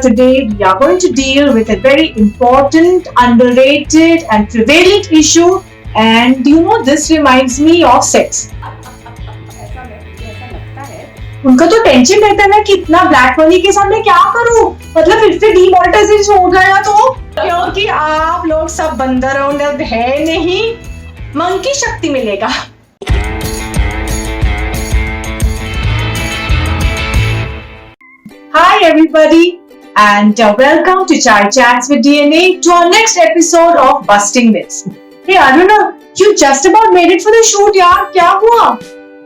today we are going to deal with a very important, underrated, and prevalent issue. And this reminds me of sex. उनका तो tension रहता है ना कि इतना ब्लैक मनी के सामने क्या करूं, मतलब फिर से डीमोनेटाइजेशन हो गया तो, क्योंकि आप लोग सब बंदरों है नहीं, मंकी शक्ति मिलेगा. Hi everybody and welcome to Chai Chats with DNA, to our next episode of Busting Myths. Hey Aruna, you just about made it for the shoot yaar, kya hua?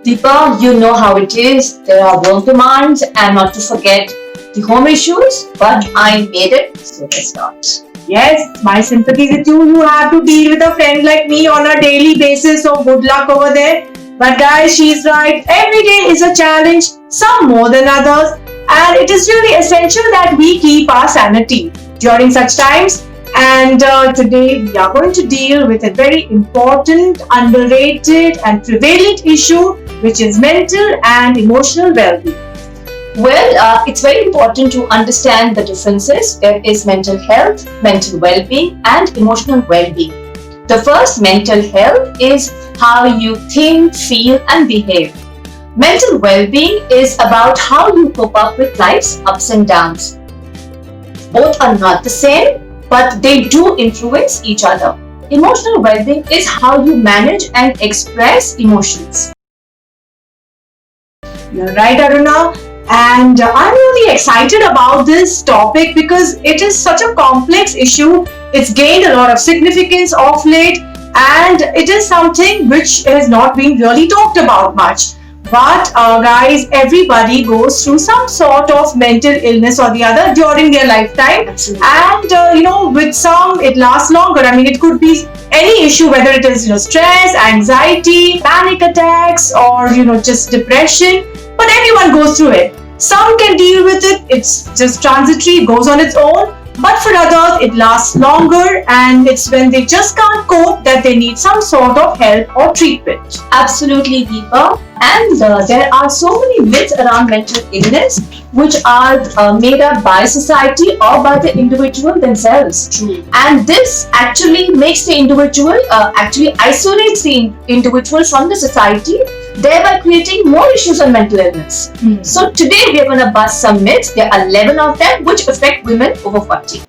Deepa, you know how it is. There are work demands and not to forget the home issues, but I made it, so let's start. Yes, my sympathy with you. You have to deal with a friend like me on a daily basis, so good luck over there. But guys, she's right. Every day is a challenge, some more than others. And it is really essential that we keep our sanity during such times. And today we are going to deal with a very important, underrated and prevalent issue, which is mental and emotional well-being. Well, it's very important to understand the differences. There is mental health, mental well-being and emotional well-being. The first, mental health, is how you think, feel and behave. Mental well-being is about how you cope up with life's ups and downs. Both are not the same, but they do influence each other. Emotional well-being is how you manage and express emotions. You're right, Aruna. And I'm really excited about this topic because it is such a complex issue. It's gained a lot of significance of late, and it is something which has not been really talked about much. But guys, everybody goes through some sort of mental illness or the other during their lifetime. Absolutely. And with some it lasts longer. I mean, it could be any issue, whether it is stress, anxiety, panic attacks, or just depression. But everyone goes through it. Some can deal with it. It's just transitory, goes on its own. But for others, it lasts longer, and it's when they just can't cope that they need some sort of help or treatment. Absolutely, Deepa. And there are so many myths around mental illness which are made up by society or by the individual themselves. True. And this actually makes the individual, actually isolates the individual from the society, thereby creating more issues on mental illness. So today we are going to bust some myths. There are 11 of them which affect women over 40.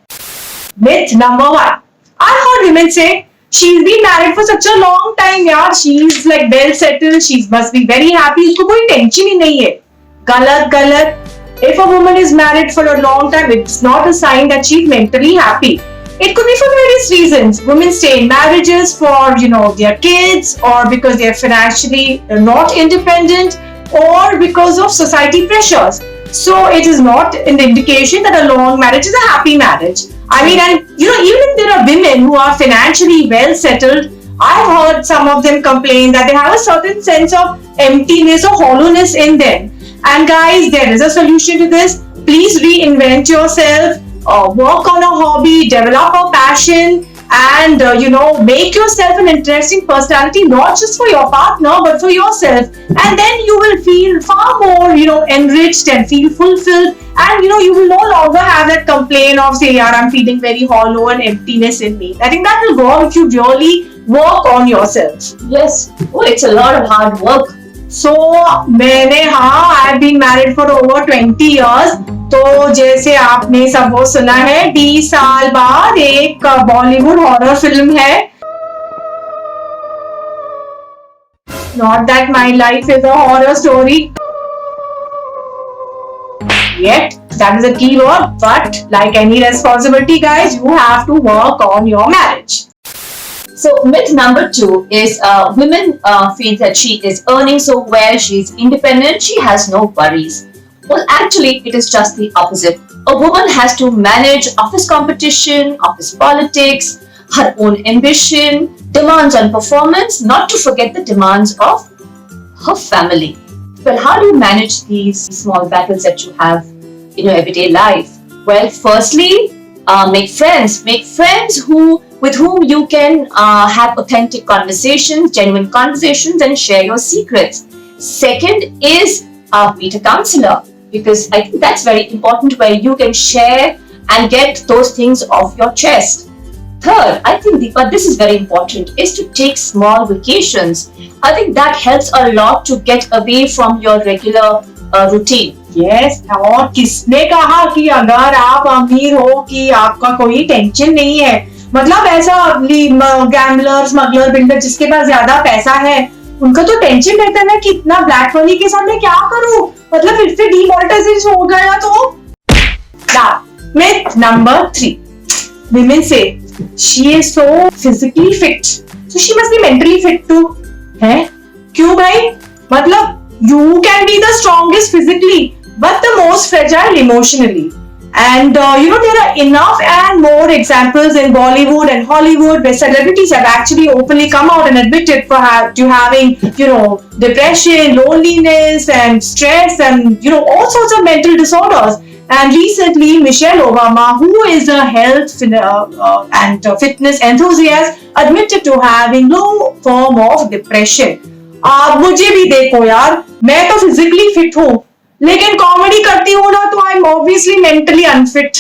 Myth number 1. I heard women say, she's been married for such a long time, yaar. She's like well settled. She must be very happy. उसको कोई tension ही नहीं है. गलत. If a woman is married for a long time, it's not a sign that she's mentally happy. It could be for various reasons. Women stay in marriages for their kids, or because they are financially not independent, or because of society pressures. So it is not an indication that a long marriage is a happy marriage. I mean, and even if there are women who are financially well settled, I've heard some of them complain that they have a certain sense of emptiness or hollowness in them. And guys, there is a solution to this. Please reinvent yourself, work on a hobby, develop a passion, and make yourself an interesting personality, not just for your partner but for yourself. And then you will feel far more enriched and feel fulfilled, and you will no longer have that complaint of say, yaar, I'm feeling very hollow and emptiness in me. I think that will go if you really work on yourself. Yes. Oh, it's a lot of hard work. So I've been married for over 20 years. तो जैसे आपने सब वो सुना है, 20 साल बाद एक बॉलीवुड हॉरर फिल्म है. Not that my life is a horror story yet. That is a key word. But like any responsibility, guys, you have to work on your marriage. So myth number 2 is women feel that she is earning so well, she is independent, she has no worries. Well, actually, it is just the opposite. A woman has to manage office competition, office politics, her own ambition, demands on performance, not to forget the demands of her family. Well, how do you manage these small battles that you have in your everyday life? Well, firstly, make friends with whom you can have authentic conversations, genuine conversations, and share your secrets. Second is meet a counselor. because I think that's very important, where you can share and get those things off your chest. Third, I think, Deepa, this is very important, is to take small vacations. I think that helps a lot to get away from your regular routine. Yes और किसने कहा कि अगर आप अमीर हो कि आपका कोई टेंशन नहीं है, मतलब ऐसा गैम्बलर स्मगलर बिल्डर जिसके पास ज्यादा पैसा है उनका तो टेंशन रहता है ना कि इतना ब्लैक मनी के साथ मैं क्या करूं, मतलब फिर से डीमोनेटाइजेशन हो गया तो। Myth number 3, women say she is so physically fit so she must be mentally fit too. है क्यों भाई, मतलब you can be the strongest physically but the most fragile emotionally. And there are enough and more examples in Bollywood and Hollywood where celebrities have actually openly come out and admitted to having, depression, loneliness and stress and, all sorts of mental disorders. And recently, Michelle Obama, who is a health and fitness enthusiast, admitted to having low form of depression. आप मुझे भी देखो यार, मैं तो physically fit हूँ, लेकिन comedy करती हूँ ना तो I am obviously mentally unfit.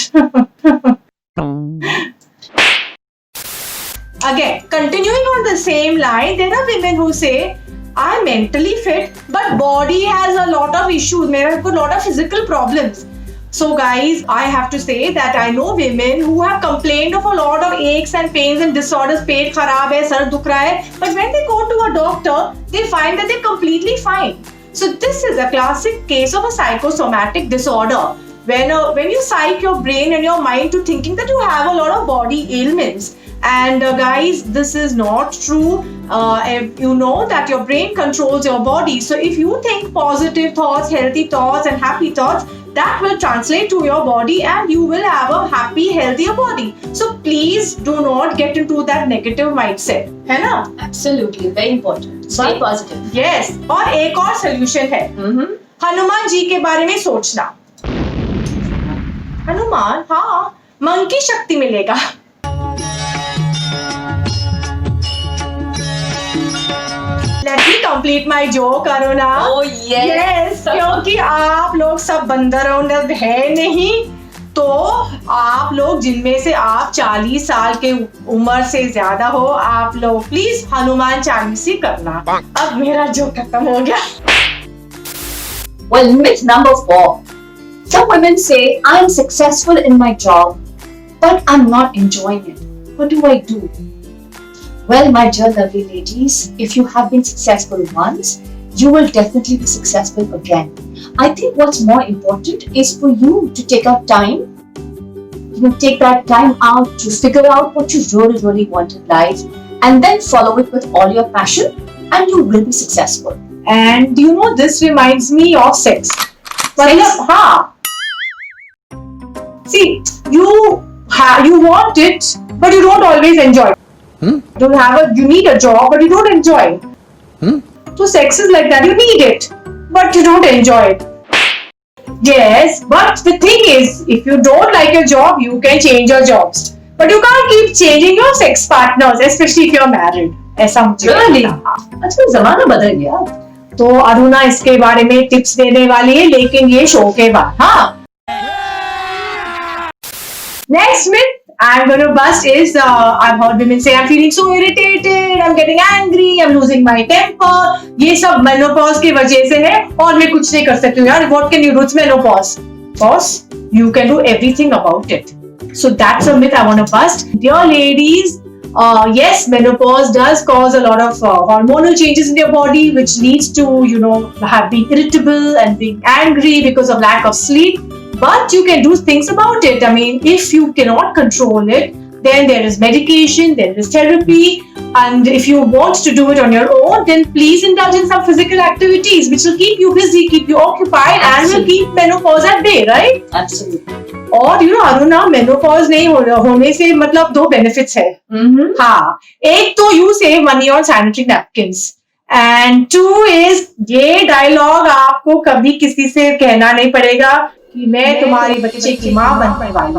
Again, continuing on the same line, there are women who say, I'm mentally fit, but body has a lot of issues. I have a lot of physical problems. So guys, I have to say that I know women who have complained of a lot of aches and pains and disorders. पेट खराब है, sir दुख रहा है, but when they go to a doctor, they find that they're completely fine. So this is a classic case of a psychosomatic disorder. When you psych your brain and your mind to thinking that you have a lot of body ailments. And guys, this is not true. If you know that your brain controls your body. So if you think positive thoughts, healthy thoughts and happy thoughts, that will translate to your body and you will have a happy, healthier body. So please do not get into that negative mindset. है ना? Absolutely, very important. Stay positive. Yes. और एक और solution है. हनुमान जी के बारे में सोचना. हनुमान, हाँ, मन की शक्ति मिलेगा. Let me complete my joke, Aruna. Oh yes. Yes, क्योंकि आप लोग सब बंदर है नहीं, तो आप लोग जिनमें से आप 40 साल के उम्र से ज्यादा हो, आप लोग प्लीज हनुमान चालीसी करना. अब मेरा जोक खत्म हो गया. Well, myth number 4. Some women say, I'm successful in my job, but I'm not enjoying it. What do I do? Well, my dear lovely ladies, if you have been successful once, you will definitely be successful again. I think what's more important is for you to take out time, take that time out to figure out what you really, really want in life and then follow it with all your passion and you will be successful. And this reminds me of sex. हाँ. See, you want it, but you don't always enjoy it. You need a job, but you don't enjoy it. So sex is like that. You need it, but you don't enjoy it. Yes, but the thing is, if you don't like your job, you can change your jobs. But you can't keep changing your sex partners, especially if you're married. ऐसा मुझे Really? आजकल जमाना बदल गया. तो अरुणा इसके बारे में टिप्स देने वाली है, लेकिन ये शो के बाद. हाँ. Next myth I'm going to bust is I've heard women say I'm feeling so irritated, I'm getting angry, I'm losing my temper. ये सब menopause की वजह से है और मैं कुछ नहीं कर सकती हूँ यार. What can you do? It's menopause. Boss, you can do everything about it. So that's a myth I want to bust. Dear ladies, yes, menopause does cause a lot of hormonal changes in your body, which leads to have being irritable and being angry because of lack of sleep. But you can do things about it. I mean, if you cannot control it, then there is medication, there is therapy, and if you want to do it on your own, then please indulge in some physical activities which will keep you busy, keep you occupied, and will keep menopause at bay, right? Absolutely. और Aruna, menopause नहीं होने से मतलब 2 benefits है. हाँ, एक तो you save money on sanitary napkins. And 2 is ये dialogue आपको कभी किसी से कहना नहीं पड़ेगा कि मैं तुम्हारे बच्चे की माँ बनने वाली.